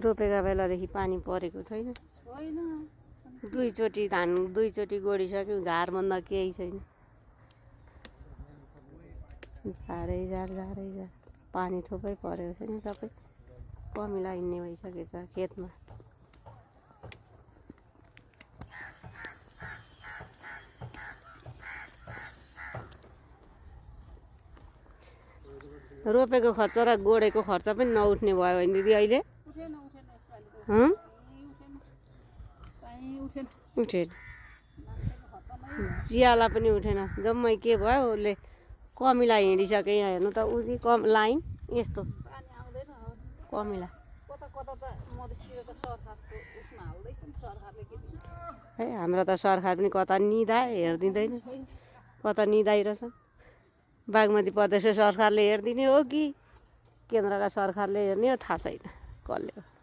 रोपेका बेलादेखि पानी परेको छैन। दुईचोटि धान दुईचोटि गोडिसक्यौँ, झारभन्दा केही छैन। झारै झार पानी थोपै परेको छैन, सबै कमिला हिँड्ने भइसकेछ खेतमा। रोपेको खर्च र गोडेको खर्च पनि नउठ्ने भयो भने दिदी अहिले उठेन, चियाला पनि उठेन। जम्मै के भयो, उसले कमिला हिँडिसके। यहाँ हेर्नु त उजी कम लाइन यस्तो कमिला है। हाम्रो त सरकार पनि कता निधा हेरिदिँदैन, कता निधाइरहेछ। बागमती प्रदेश सरकारले हेरिदिने हो कि केन्द्रका सरकारले हेर्ने हो थाहा छैन कसले हो।